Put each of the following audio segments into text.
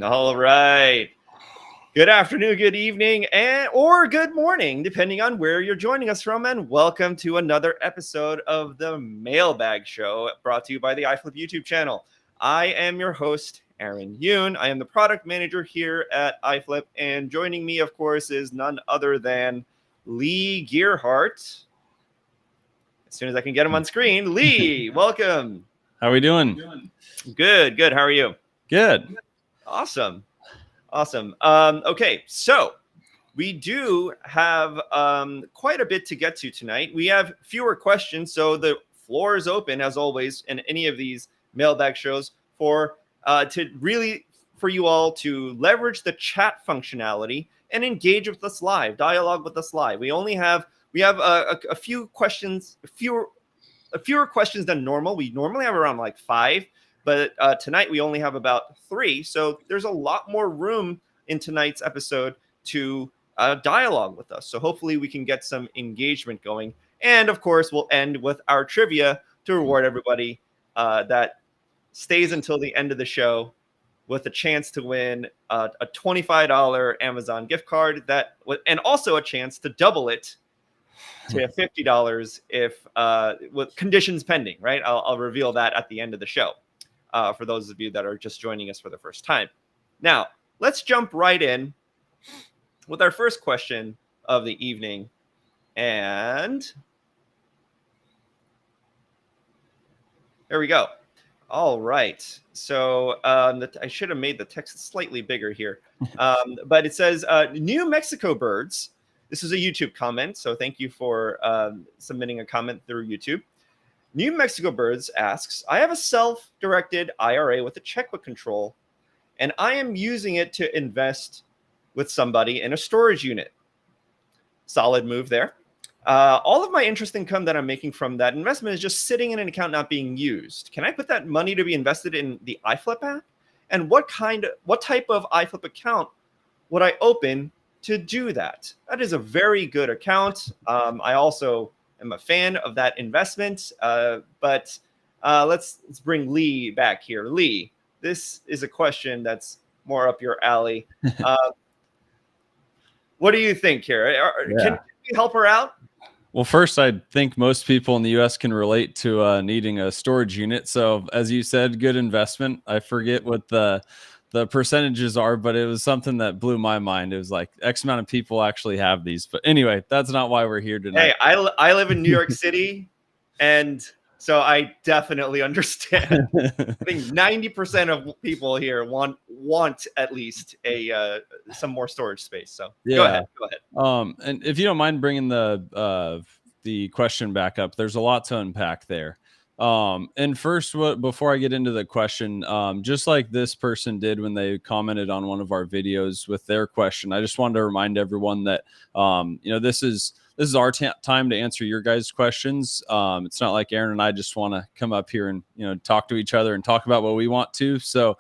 All right. Good afternoon, good evening, or good morning, depending on where you're joining us from. And welcome to another episode of the Mailbag Show, brought to you by the iFlip YouTube channel. I am your host, Aaron Yoon. I am the product manager here at iFlip, and joining me, of course, is none other than Lee Gearhart. As soon as I can get him on screen, Lee, welcome. How are we doing? Good. How are you? Good. Awesome. Okay, so we do have quite a bit to get to tonight. We have fewer questions, so the floor is open as always in any of these mailbag shows for you all to leverage the chat functionality and engage with us live, dialogue with us live. We have a few questions, fewer questions than normal. We normally have around like 5. But tonight we only have about 3, so there's a lot more room in tonight's episode to dialogue with us. So hopefully we can get some engagement going. And of course, we'll end with our trivia to reward everybody that stays until the end of the show with a chance to win a $25 Amazon gift card and also a chance to double it to $50 if with conditions pending. Right? I'll reveal that at the end of the show. For those of you that are just joining us for the first time. Now, let's jump right in with our first question of the evening. And there we go. All right. So I should have made the text slightly bigger here. But it says, New Mexico birds. This is a YouTube comment, so thank you for submitting a comment through YouTube. New Mexico Birds asks, I have a self-directed IRA with a checkbook control, and I am using it to invest with somebody in a storage unit. Solid move there. All of my interest income that I'm making from that investment is just sitting in an account not being used. Can I put that money to be invested in the iFlip app? And what type of iFlip account would I open to do that? That is a very good account. I also am a fan of that investment, but let's bring Lee back here. Lee, this is a question that's more up your alley. What do you think here? Can we help her out? Well, first, I think most people in the U.S. can relate to needing a storage unit. So, as you said, good investment. I forget what the percentages are, but it was something that blew my mind. It was like X amount of people actually have these. But anyway, that's not why we're here tonight. Hey, I live in New York City, and so I definitely understand. I think 90% of people here want at least some more storage space. So yeah. Go ahead. And if you don't mind bringing the question back up, there's a lot to unpack there. And first, before I get into the question, just like this person did when they commented on one of our videos with their question, I just wanted to remind everyone that, this is our time to answer your guys' questions. It's not like Aaron and I just want to come up here and, talk to each other and talk about what we want to. So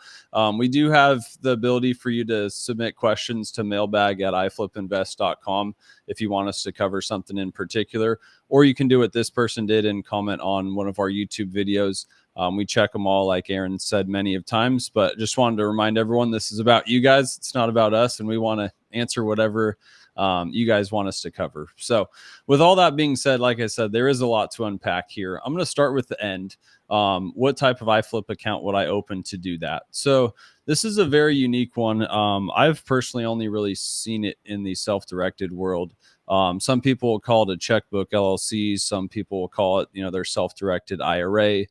we do have the ability for you to submit questions to mailbag@iflipinvest.com if you want us to cover something in particular, or you can do what this person did and comment on one of our YouTube videos. We check them all, like Aaron said many of times, but just wanted to remind everyone this is about you guys. It's not about us, and we want to answer whatever you guys want us to cover. So with all that being said, like I said, there is a lot to unpack here. I'm going to start with the end. What type of iFlip account would I open to do that? So this is a very unique one. I've personally only really seen it in the self-directed world. Some people will call it a checkbook LLC. Some people will call it, their self-directed IRA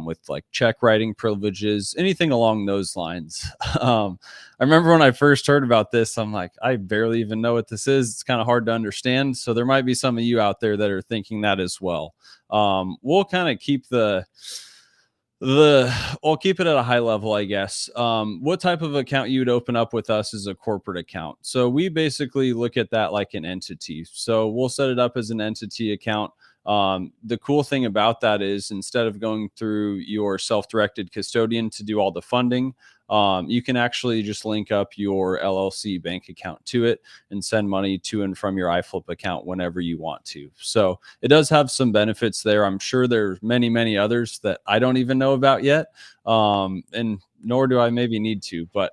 with like check writing privileges, anything along those lines. I remember when I first heard about this, I'm like, I barely even know what this is. It's kind of hard to understand. So there might be some of you out there that are thinking that as well. We'll kind of keep I'll keep it at a high level, I guess. What type of account you would open up with us is a corporate account. So we basically look at that like an entity. So we'll set it up as an entity account. The cool thing about that is instead of going through your self-directed custodian to do all the funding, you can actually just link up your LLC bank account to it and send money to and from your iFlip account whenever you want to. So it does have some benefits there. I'm sure there's many, many others that I don't even know about yet. And nor do I maybe need to, but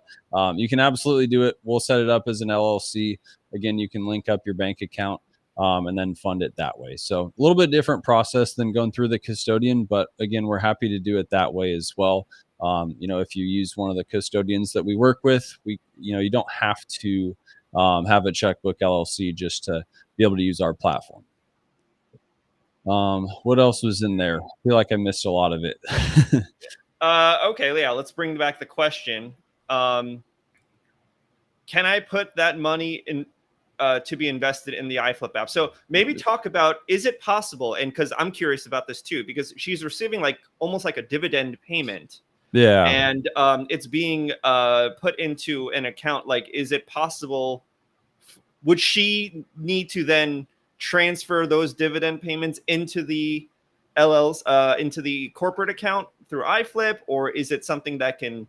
you can absolutely do it. We'll set it up as an LLC. Again, you can link up your bank account and then fund it that way. So a little bit different process than going through the custodian, but again, we're happy to do it that way as well. If you use one of the custodians that we work with, you don't have to have a checkbook LLC just to be able to use our platform. What else was in there? I feel like I missed a lot of it. Okay, yeah, let's bring back the question. Can I put that money in to be invested in the iFlip app? So maybe talk about, is it possible? And because I'm curious about this too, because she's receiving almost like a dividend payment. Yeah. And it's being put into an account. Is it possible? Would she need to then transfer those dividend payments into the into the corporate account through iFlip, or is it something that can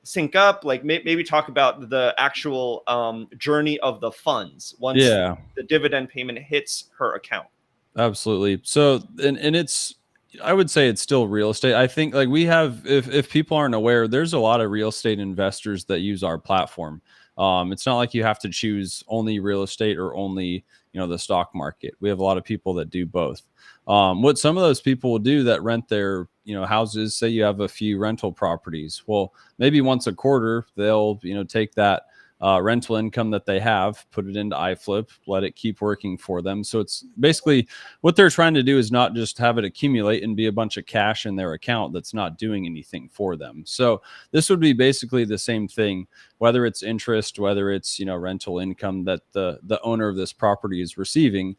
sync up? Maybe talk about the actual journey of the funds once the dividend payment hits her account. Absolutely. So, and it's, I would say it's still real estate. I think we have, if people aren't aware, there's a lot of real estate investors that use our platform. It's not like you have to choose only real estate or only, the stock market. We have a lot of people that do both. What some of those people will do that rent their, houses, say you have a few rental properties. Well, maybe once a quarter, they'll, take that rental income that they have, put it into iFlip, let it keep working for them. So it's basically what they're trying to do is not just have it accumulate and be a bunch of cash in their account that's not doing anything for them. So this would be basically the same thing, whether it's interest, whether it's, rental income that the owner of this property is receiving.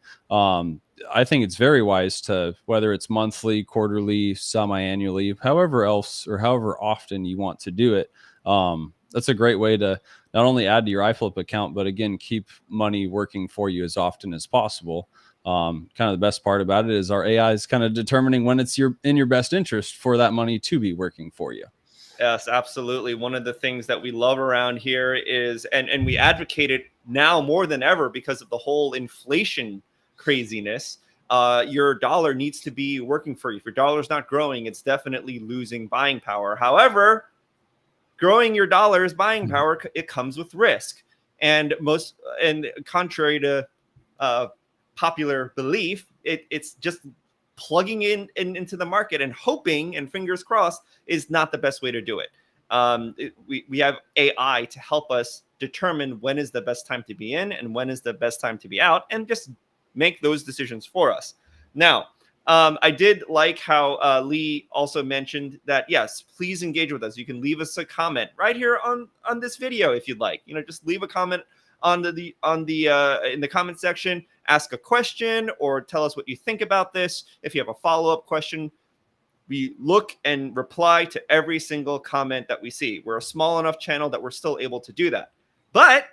I think it's very wise to, whether it's monthly, quarterly, semi-annually, however often you want to do it. That's a great way to not only add to your iFlip account, but again, keep money working for you as often as possible. Kind of the best part about it is our AI is kind of determining when it's in your best interest for that money to be working for you. Yes, absolutely. One of the things that we love around here is, and we advocate it now more than ever because of the whole inflation craziness. Your dollar needs to be working for you. If your dollar's not growing, it's definitely losing buying power. However, growing your dollar's buying power, it comes with risk. And contrary to popular belief, it's just plugging into the market and hoping and fingers crossed is not the best way to do it. We have AI to help us determine when is the best time to be in and when is the best time to be out, and just make those decisions for us. Now, I did like how Lee also mentioned that, yes, please engage with us. You can leave us a comment right here on this video if you'd like. Just leave a comment in the comment section. Ask a question or tell us what you think about this. If you have a follow-up question, we look and reply to every single comment that we see. We're a small enough channel that we're still able to do that. But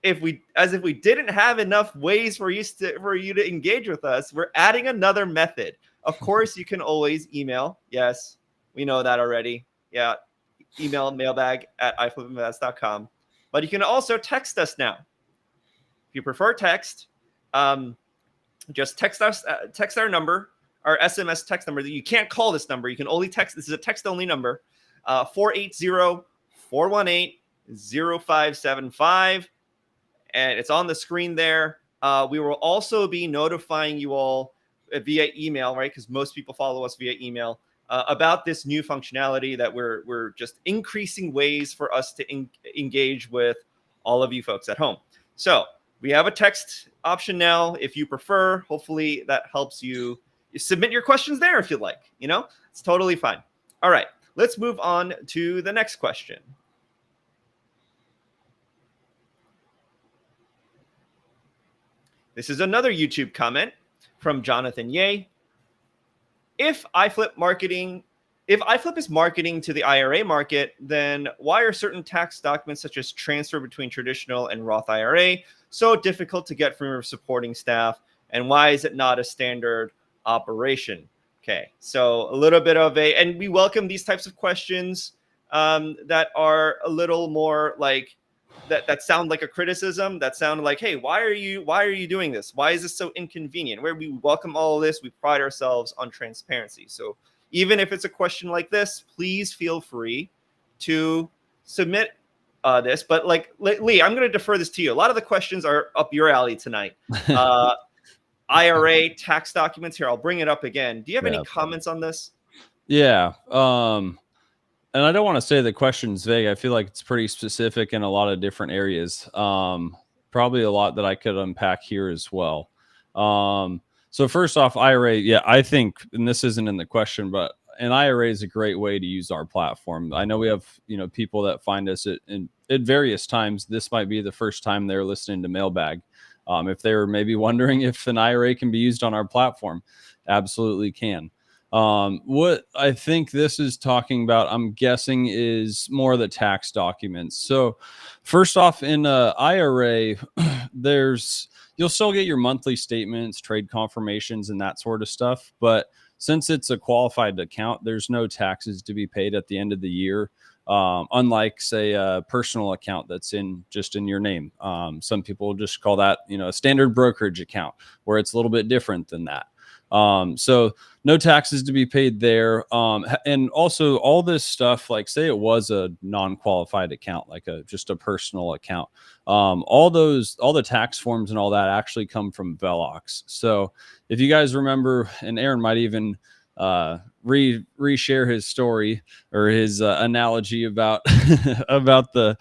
if we didn't have enough ways for you to engage with us, we're adding another method. Of course, you can always email. Yes, we know that already. Yeah, email mailbag@iflipinvest.com. But you can also text us now. If you prefer text, just text us. Text our number, our SMS text number. You can't call this number. You can only text. This is a text-only number. 480-418-0575. And it's on the screen there. We will also be notifying you all via email, right? Because most people follow us via email about this new functionality that we're just increasing ways for us to engage with all of you folks at home. So we have a text option now if you prefer. Hopefully that helps you submit your questions there if you'd like. It's totally fine. All right, let's move on to the next question. This is another YouTube comment from Jonathan Ye. If iFlip is marketing to the IRA market, then why are certain tax documents such as transfer between traditional and Roth IRA so difficult to get from your supporting staff? And why is it not a standard operation. Okay, so a little bit of and we welcome these types of questions that are a little more like that sound like a criticism, that sound like, hey, why are you doing this? Why is this so inconvenient? Where we welcome all of this, we pride ourselves on transparency. So even if it's a question like this, please feel free to submit this. But like Lee, I'm going to defer this to you. A lot of the questions are up your alley tonight. IRA tax documents here. I'll bring it up again. Do you have any comments on this? Yeah. And I don't want to say the question's vague. I feel like it's pretty specific in a lot of different areas. Probably a lot that I could unpack here as well. So first off, IRA, yeah, I think, and this isn't in the question, but an IRA is a great way to use our platform. I know we have, people that find us at various times. This might be the first time they're listening to Mailbag. If they were maybe wondering if an IRA can be used on our platform, absolutely can. What I think this is talking about, I'm guessing, is more the tax documents. So first off, in IRA, you'll still get your monthly statements, trade confirmations, and that sort of stuff. But since it's a qualified account, there's no taxes to be paid at the end of the year. Unlike, say, a personal account that's just in your name. Some people just call that, a standard brokerage account, where it's a little bit different than that. So no taxes to be paid there. And also all this stuff, like say it was a non-qualified account, like just a personal account. All the tax forms and all that actually come from Velox. So if you guys remember, and Aaron might even reshare his story or his analogy about about a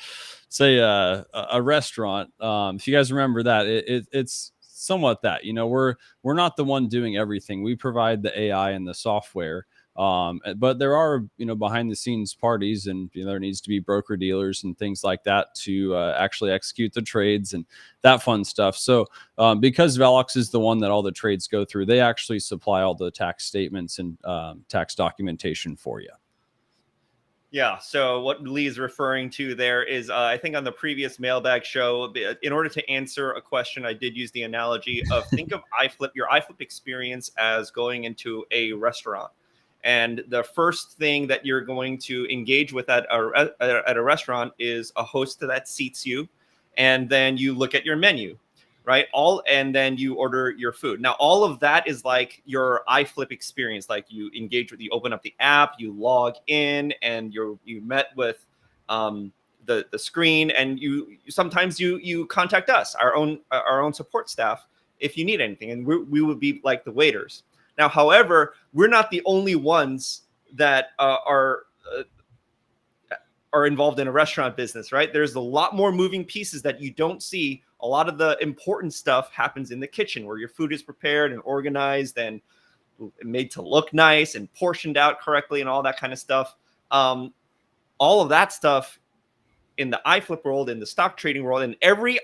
restaurant. If you guys remember that, it's somewhat that, we're not the one doing everything. We provide the AI and the software. But there are, behind the scenes parties, and there needs to be broker dealers and things like that to actually execute the trades and that fun stuff. So because Velox is the one that all the trades go through, they actually supply all the tax statements and tax documentation for you. Yeah. So what Lee is referring to there is, I think on the previous Mailbag show, in order to answer a question, I did use the analogy of think of your iFlip experience as going into a restaurant. And the first thing that you're going to engage with at a restaurant is a host that seats you. And then you look at your menu, right? And then you order your food. Now, all of that is like your iFlip experience. Like you open up the app, you log in, and you met with the screen, and sometimes you contact us, our own support staff, if you need anything, and we would be like the waiters. Now, however, we're not the only ones that are involved in a restaurant business, right? There's a lot more moving pieces that you don't see. A lot of the important stuff happens in the kitchen, where your food is prepared and organized and made to look nice and portioned out correctly and all that kind of stuff. All of that stuff in the iFlip world, in the stock trading world, in every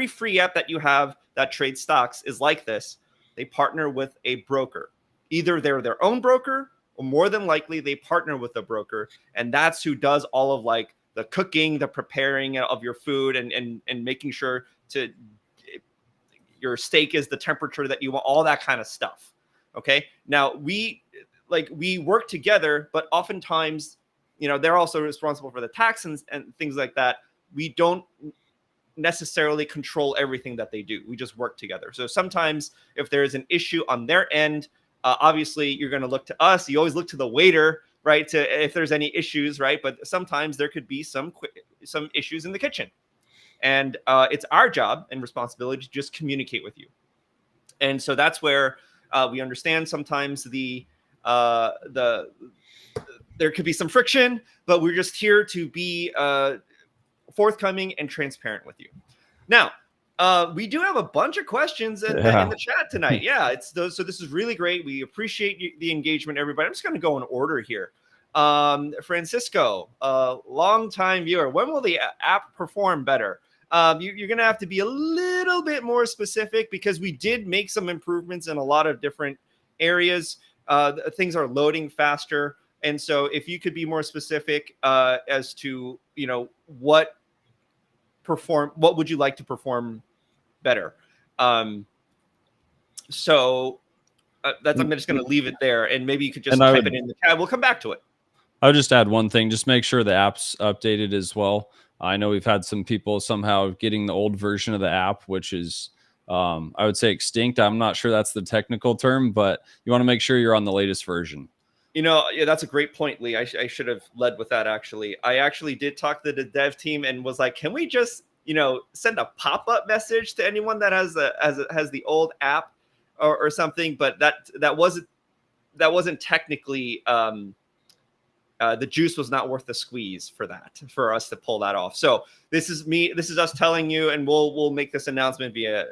free app that you have that trades stocks is like this. They partner with a broker. Either they're their own broker, or more than likely they partner with a broker, and that's who does all of like the cooking, the preparing of your food, and making sure your steak is the temperature that you want, all that kind of stuff. Okay. Now we work together, but oftentimes, they're also responsible for the tax and things like that. We don't necessarily control everything that they do. We just work together. So sometimes if there is an issue on their end, obviously you're going to look to us. You always look to the waiter, right, to if there's any issues, right? But sometimes there could be some issues in the kitchen, and it's our job and responsibility to just communicate with you. And so that's where we understand sometimes there could be some friction, but we're just here to be forthcoming and transparent with you. Now, we do have a bunch of questions in the chat tonight. Yeah, so this is really great. We appreciate the engagement, everybody. I'm just going to go in order here. Francisco, long-time viewer. When will the app perform better? You're going to have to be a little bit more specific, because we did make some improvements in a lot of different areas. Things are loading faster. And so if you could be more specific as to, what would you like to perform better? So I'm just going to leave it there, and maybe you could just And type it in the chat. We'll come back to it. I would just add one thing. Just make sure the app's updated as well. I know we've had some people somehow getting the old version of the app, which is, I would say, extinct. I'm not sure that's the technical term, but you want to make sure you're on the latest version. Yeah, that's a great point, Lee. I should have led with that, actually. I actually did talk to the dev team and was like, can we just, send a pop-up message to anyone that has the old app or something? But that wasn't technically the juice was not worth the squeeze for us to pull that off. So this is us telling you, and we'll make this announcement via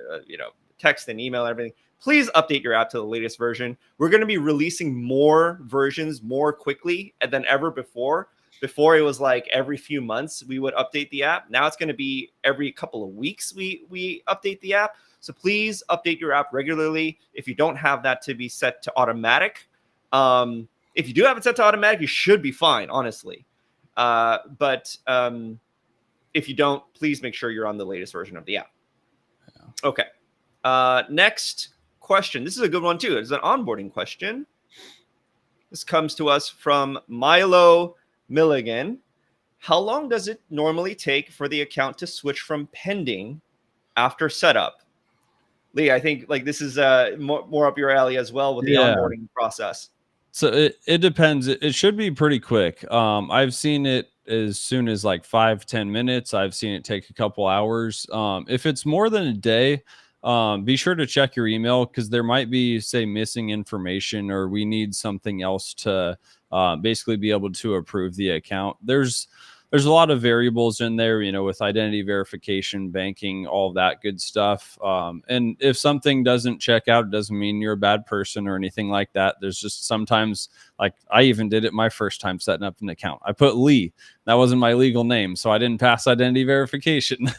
text and email and everything. Please update your app to the latest version. We're going to be releasing more versions more quickly than ever before. Before it was like every few months we would update the app. Now it's going to be every couple of weeks we update the app. So please update your app regularly. If you don't have that to be set to automatic, if you do have it set to automatic, you should be fine, honestly. But if you don't, please make sure you're on the latest version of the app. Okay. Next question. This is a good one too. It's an onboarding question. This comes to us from Milo Milligan. How long does it normally take for the account to switch from pending after setup? Lee, I think this is more up your alley as well with the onboarding process. So it depends. It should be pretty quick. I've seen it as soon as like 5-10 minutes. I've seen it take a couple hours. If it's more than a day, be sure to check your email, because there might be, say, missing information, or we need something else to basically be able to approve the account. There's a lot of variables in there, with identity verification, banking, all of that good stuff. And if something doesn't check out, it doesn't mean you're a bad person or anything like that. There's just sometimes, like I even did it my first time setting up an account. I put Lee. That wasn't my legal name, so I didn't pass identity verification.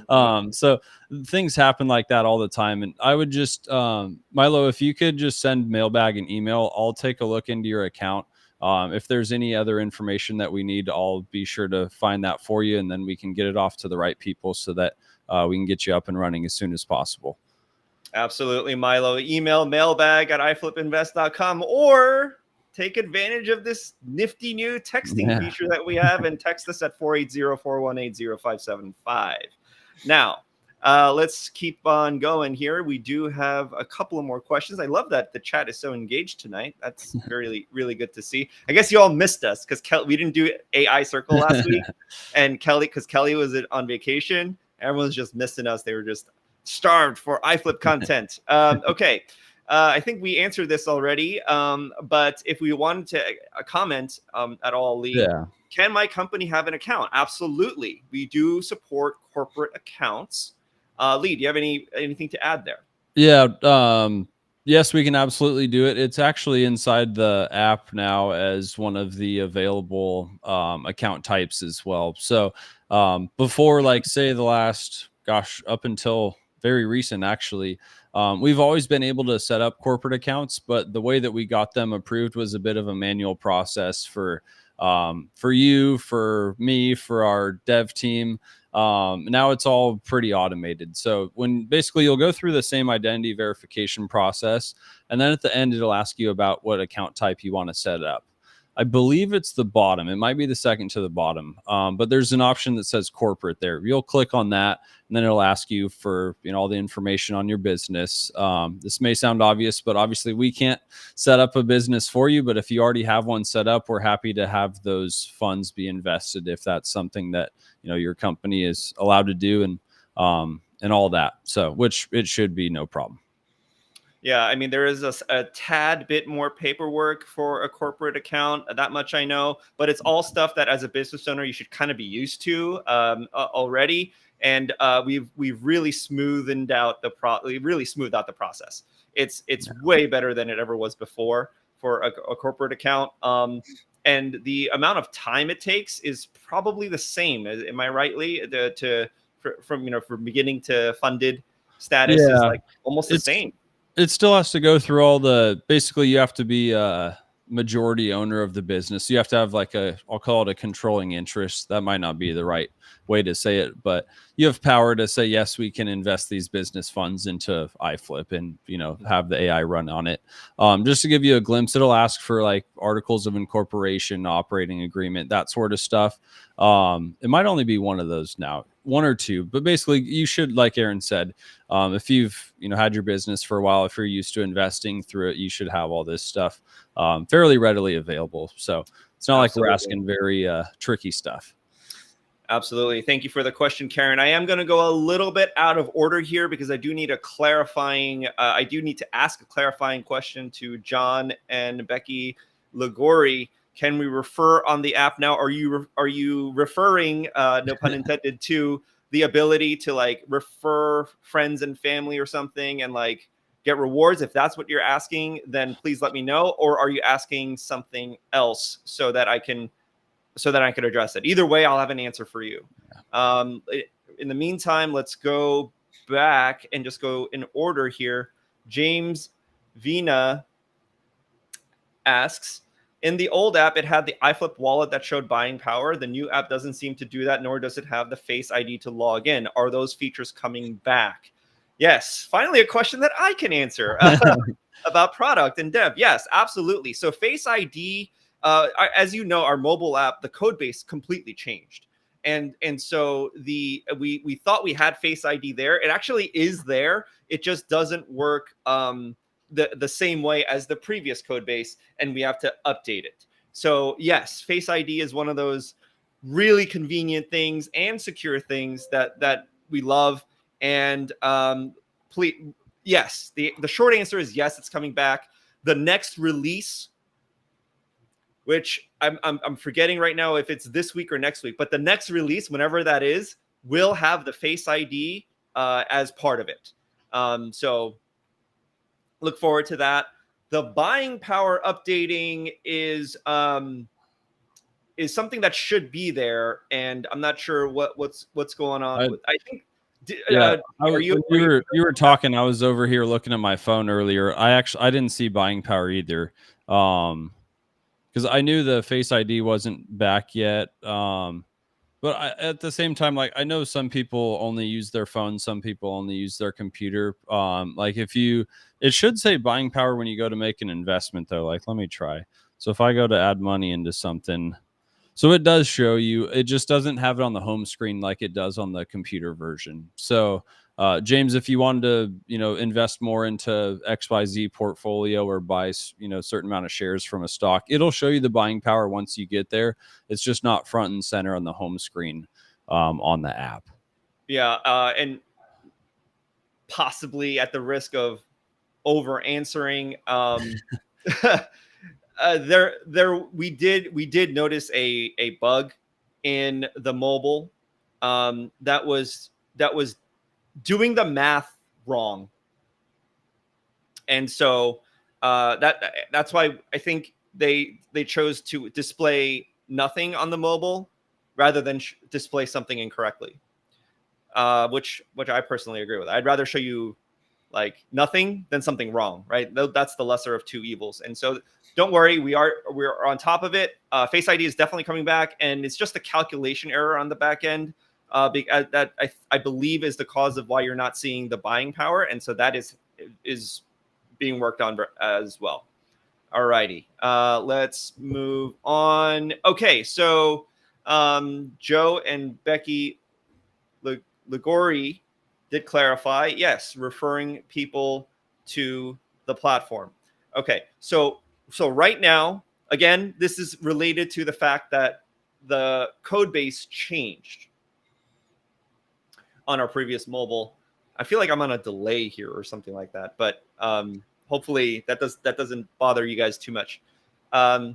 So things happen like that all the time. And I would just, Milo, if you could just send Mailbag an email, I'll take a look into your account. If there's any other information that we need, I'll be sure to find that for you, and then we can get it off to the right people so that we can get you up and running as soon as possible. Absolutely, Milo. Email mailbag@iflipinvest.com, or take advantage of this nifty new texting feature that we have and text us at 480-418-0575. Now, let's keep on going here. We do have a couple of more questions. I love that the chat is so engaged tonight. That's really, really good to see. I guess you all missed us because we didn't do AI Circle last week. And because Kelly was on vacation, everyone's just missing us. They were just starved for iFlip content. Okay. I think we answered this already. But if we wanted to comment at all, Lee, can my company have an account? Absolutely. We do support corporate accounts. Lee, do you have anything to add there? Yeah. Yes, we can absolutely do it. It's actually inside the app now as one of the available account types as well. So before, like, say, the last, up until very recent, actually, we've always been able to set up corporate accounts, but the way that we got them approved was a bit of a manual process for you, for me, for our dev team. Now it's all pretty automated. So when basically you'll go through the same identity verification process, and then at the end, it'll ask you about what account type you want to set up. I believe it's the bottom. It might be the second to the bottom. But there's an option that says corporate there. You'll click on that, and then it'll ask you for all the information on your business. This may sound obvious, but obviously we can't set up a business for you. But if you already have one set up, we're happy to have those funds be invested if that's something that your company is allowed to do, and all that. So, which it should be no problem. Yeah, I mean, there is a tad bit more paperwork for a corporate account. That much I know, but it's all stuff that as a business owner you should kind of be used to already. And we've really smoothed out the process. It's way better than it ever was before for a corporate account. And the amount of time it takes is probably the same. Am I right, Lee? From beginning to funded status is like almost the same. It still has to go through all the, basically you have to be majority owner of the business. You have to have like I'll call it a controlling interest. That might not be the right way to say it, but you have power to say, yes, we can invest these business funds into iFlip and, have the AI run on it. Just to give you a glimpse, it'll ask for like articles of incorporation, operating agreement, that sort of stuff. It might only be one of those now, one or two, but basically you should, like Aaron said, if you've had your business for a while, if you're used to investing through it, you should have all this stuff fairly readily available. So it's not like we're asking very tricky stuff. Absolutely. Thank you for the question, Karen. I am going to go a little bit out of order here because I do need a clarifying. I do need to ask a clarifying question to John and Becky Ligori. Can we refer on the app now? Are you referring, no pun intended, to the ability to like refer friends and family or something and like get rewards? If that's what you're asking, then please let me know. Or are you asking something else so that I can address it? Either way, I'll have an answer for you. In the meantime, let's go back and just go in order here. James Vina asks, in the old app, it had the iFlip wallet that showed buying power. The new app doesn't seem to do that, nor does it have the Face ID to log in. Are those features coming back? Yes, finally a question that I can answer about product and dev. Yes, absolutely. So Face ID, as you know, our mobile app, the code base completely changed. And so we thought we had Face ID there. It actually is there. It just doesn't work the same way as the previous code base, and we have to update it. So yes, Face ID is one of those really convenient things and secure things that we love. And please, yes, the short answer is yes, it's coming back. The next release, which I'm forgetting right now if it's this week or next week, but the next release, whenever that is, will have the Face ID as part of it. So look forward to that. The buying power updating is something that should be there, and I'm not sure what's going on. I think. You were talking. I was over here looking at my phone earlier. I didn't see buying power either, because I knew the Face ID wasn't back yet. But at the same time, like I know some people only use their phone, some people only use their computer. Like it should say buying power when you go to make an investment though. Like let me try. So if I go to add money into something, so it does show you, it just doesn't have it on the home screen like it does on the computer version. So James, if you wanted to, invest more into XYZ portfolio or buy, a certain amount of shares from a stock, it'll show you the buying power once you get there. It's just not front and center on the home screen on the app. Yeah, and possibly at the risk of over answering, we did notice a bug in the mobile that was doing the math wrong, and so that's why I think they chose to display nothing on the mobile rather than display something incorrectly, which I personally agree with. I'd rather show you like nothing than something wrong, right? That's the lesser of two evils. And so don't worry, we're on top of it. Face ID is definitely coming back, and it's just a calculation error on the back end that I believe is the cause of why you're not seeing the buying power, and so that is being worked on as well. All righty, let's move on. Okay, so Joe and Becky Ligori did clarify, yes, referring people to the platform. Okay, so right now, again, this is related to the fact that the code base changed on our previous mobile. I feel like I'm on a delay here or something like that, but hopefully that doesn't bother you guys too much. The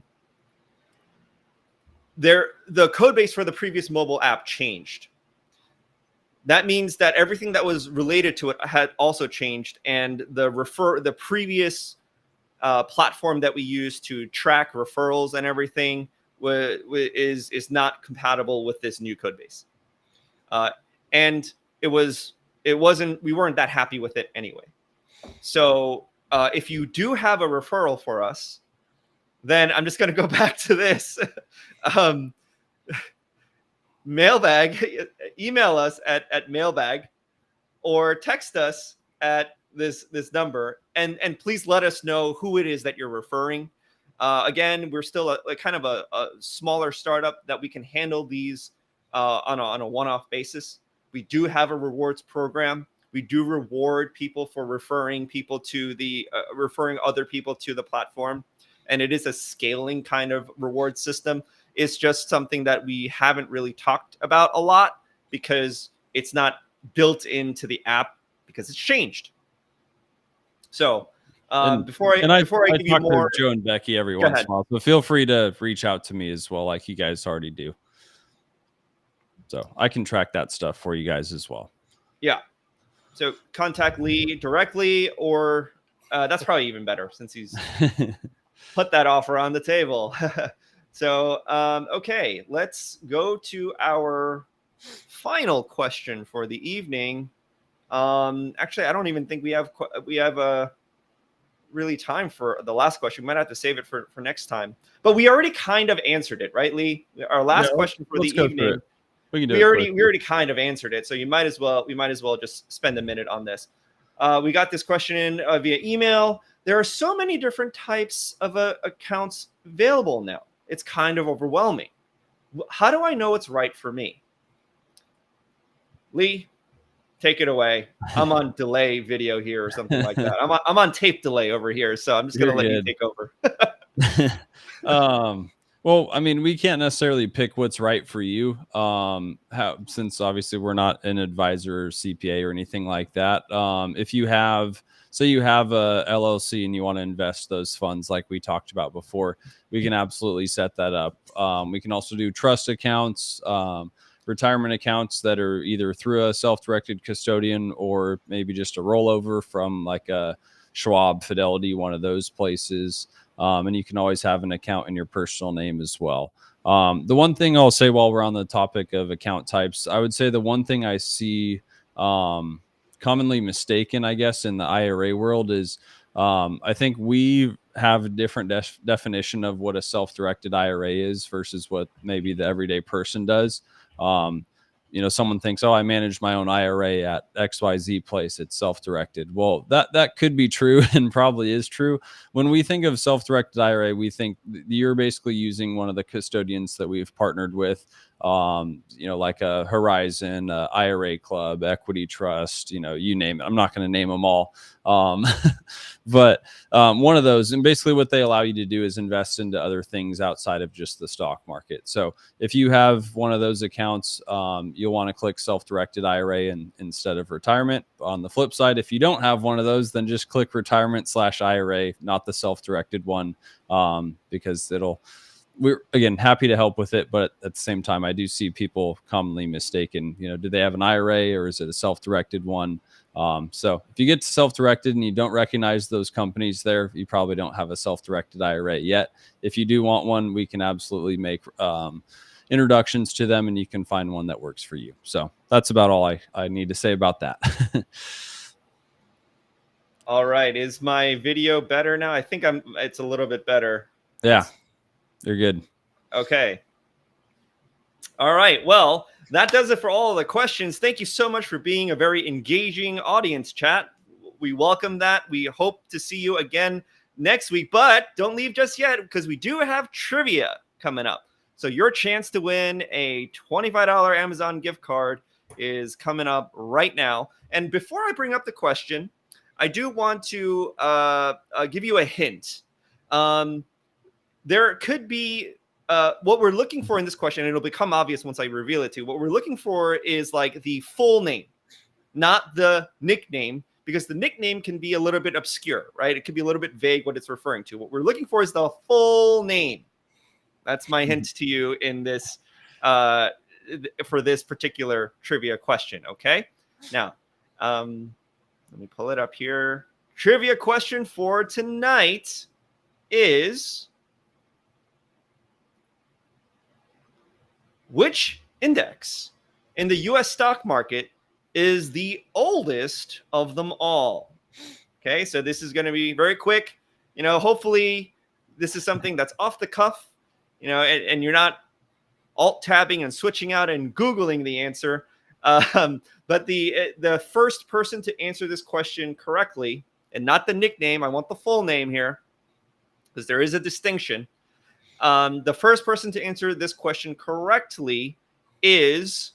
code base for the previous mobile app changed. That means that everything that was related to it had also changed, and the previous platform that we use to track referrals and everything is not compatible with this new code base, and we weren't that happy with it anyway. So if you do have a referral for us, then I'm just going to go back to this. um, Mailbag, email us at mailbag or text us at this number, and please let us know who it is that you're referring. Again, we're still a kind of a smaller startup that we can handle these on a one-off basis. We do have a rewards program. We do reward people for referring people to the referring other people to the platform, and it is a scaling kind of reward system. It's just something that we haven't really talked about a lot because it's not built into the app because it's changed. So before I give you talk more, to Joe and Becky every go once ahead. in a while, so feel free to reach out to me as well, like you guys already do. So I can track that stuff for you guys as well. Yeah. So contact Lee directly, or that's probably even better since he's put that offer on the table. So, okay, let's go to our final question for the evening. Actually, I don't even think we have really time for the last question. We might have to save it for next time. But we already kind of answered it, right, Lee? Our last question for the evening. We can do we already kind of answered it. So we might as well just spend a minute on this. We got this question in via email. There are so many different types of accounts available now. It's kind of overwhelming. How do I know what's right for me? Lee, take it away. I'm on delay video here or something like that. I'm on tape delay over here, so I'm just going to let you take over. Well, I mean, we can't necessarily pick what's right for you, since obviously we're not an advisor or CPA or anything like that. If you have, say you have a LLC and you want to invest those funds like we talked about before, we can absolutely set that up. We can also do trust accounts, retirement accounts that are either through a self-directed custodian or maybe just a rollover from like a Schwab, Fidelity, one of those places. And you can always have an account in your personal name as well. The one thing I'll say while we're on the topic of account types, I would say the one thing I see commonly mistaken, I guess, in the IRA world is I think we have a different definition of what a self-directed IRA is versus what maybe the everyday person does. Someone thinks, oh, I manage my own IRA at XYZ place. It's self-directed. Well, that could be true and probably is true. When we think of self-directed IRA, we think you're basically using one of the custodians that we've partnered with, like a Horizon, a IRA Club, Equity Trust, you name it. I'm not going to name them all. But one of those, and basically what they allow you to do is invest into other things outside of just the stock market. So if you have one of those accounts, you'll want to click self-directed IRA instead of retirement. On the flip side, if you don't have one of those, then just click retirement/IRA, not the self-directed one, because we're again happy to help with it, but at the same time, I do see people commonly mistaken. Do they have an IRA or is it a self-directed one? So if you get to self-directed and you don't recognize those companies there, you probably don't have a self-directed IRA yet. If you do want one, we can absolutely make introductions to them and you can find one that works for you. So that's about all I need to say about that. All right. Is my video better now? I think it's a little bit better. Yeah, you're good. Okay. All right. Well, that does it for all of the questions. Thank you so much for being a very engaging audience, chat. We welcome that. We hope to see you again next week, but don't leave just yet because we do have trivia coming up. So your chance to win a $25 Amazon gift card is coming up right now. And before I bring up the question, I do want to give you a hint. There could be what we're looking for in this question, and it'll become obvious once I reveal it to you. What we're looking for is like the full name, not the nickname, because the nickname can be a little bit obscure, right? It could be a little bit vague what it's referring to. What we're looking for is the full name. That's my hint to you in this for this particular trivia question. Okay. Now, let me pull it up here. Trivia question for tonight is: which index in the US stock market is the oldest of them all? Okay, so this is going to be very quick. Hopefully this is something that's off the cuff, and you're not alt tabbing and switching out and Googling the answer. But the first person to answer this question correctly, and not the nickname, I want the full name here, because there is a distinction. The first person to answer this question correctly is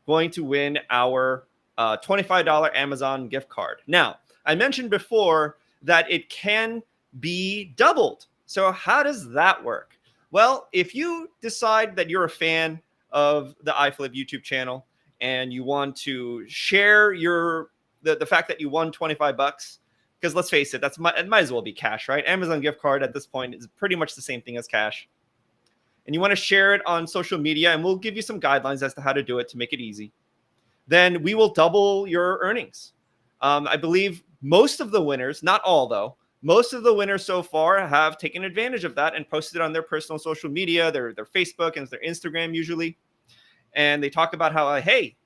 going to win our $25 Amazon gift card. Now, I mentioned before that it can be doubled. So how does that work? Well, if you decide that you're a fan of the iFlip YouTube channel and you want to share the fact that you won 25 bucks, because let's face it, it might as well be cash, right? Amazon gift card at this point is pretty much the same thing as cash. And you want to share it on social media, and we'll give you some guidelines as to how to do it to make it easy. Then we will double your earnings. I believe most of the winners, not all though, most of the winners so far have taken advantage of that and posted it on their personal social media, their Facebook and their Instagram usually. And they talk about how, hey,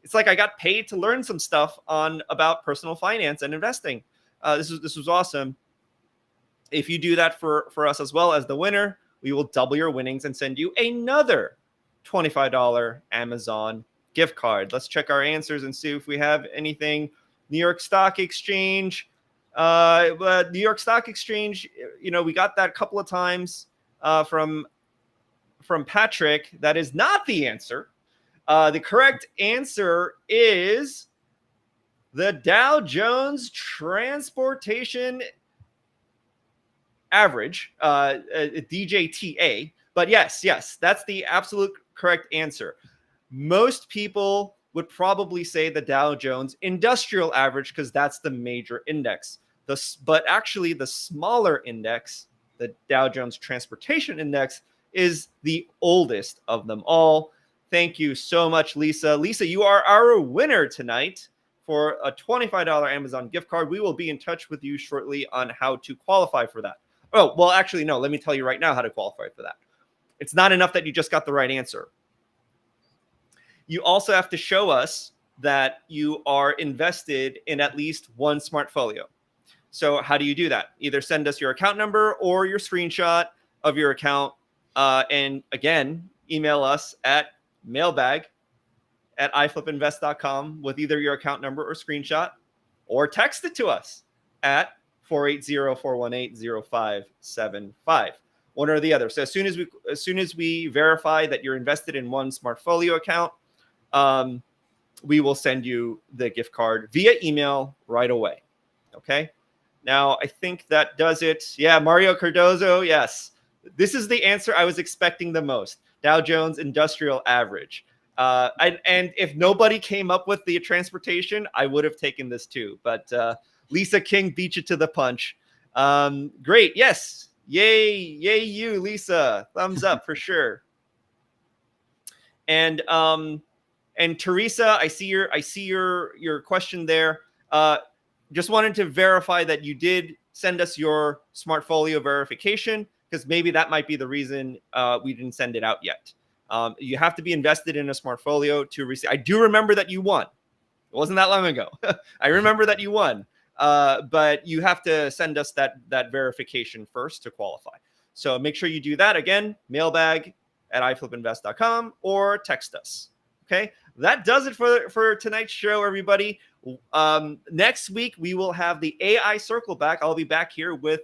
it's like I got paid to learn some stuff about personal finance and investing. This was awesome. If you do that for us as well as the winner, we will double your winnings and send you another $25 Amazon gift card. Let's check our answers and see if we have anything. New York Stock Exchange. New York Stock Exchange, we got that a couple of times from Patrick. That is not the answer. The correct answer is the Dow Jones Transportation Average, DJTA. But yes, that's the absolute correct answer. Most people would probably say the Dow Jones Industrial Average because that's the major index. But actually, the smaller index, the Dow Jones Transportation Index, is the oldest of them all. Thank you so much, Lisa. Lisa, you are our winner tonight for a $25 Amazon gift card. We will be in touch with you shortly on how to qualify for that. Oh, well, actually, no, let me tell you right now how to qualify for that. It's not enough that you just got the right answer. You also have to show us that you are invested in at least one smartfolio. So how do you do that? Either send us your account number or your screenshot of your account. And again, email us at mailbag@iflipinvest.com with either your account number or screenshot, or text it to us at 480-418-0575. One or the other. So as soon as we verify that you're invested in one smartfolio account, we will send you the gift card via email right away. Okay. Now, I think that does it. Yeah, Mario Cardozo, yes. This is the answer I was expecting the most. Dow Jones Industrial Average. And if nobody came up with the transportation, I would have taken this too. But Lisa King beat you to the punch. Great. Yes. Yay you, Lisa. Thumbs up for sure. And Teresa, I see your question there. Just wanted to verify that you did send us your smartfolio verification, because maybe that might be the reason we didn't send it out yet. You have to be invested in a smartfolio to receive. I do remember that you won. It wasn't that long ago. I remember that you won, but you have to send us that verification first to qualify. So make sure you do that. Again, mailbag@iflipinvest.com or text us. Okay, that does it for tonight's show, everybody. Next week, we will have the AI Circle back. I'll be back here with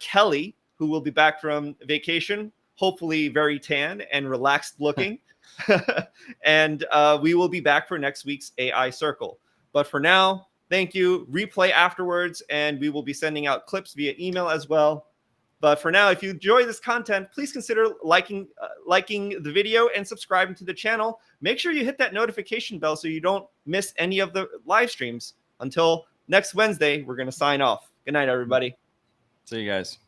Kelly, who will be back from vacation, hopefully very tan and relaxed looking. And we will be back for next week's AI Circle. But for now, thank you. Replay afterwards, and we will be sending out clips via email as well. But for now, if you enjoy this content, please consider liking the video and subscribing to the channel. Make sure you hit that notification bell so you don't miss any of the live streams. Until next Wednesday, we're going to sign off. Good night, everybody. See you guys.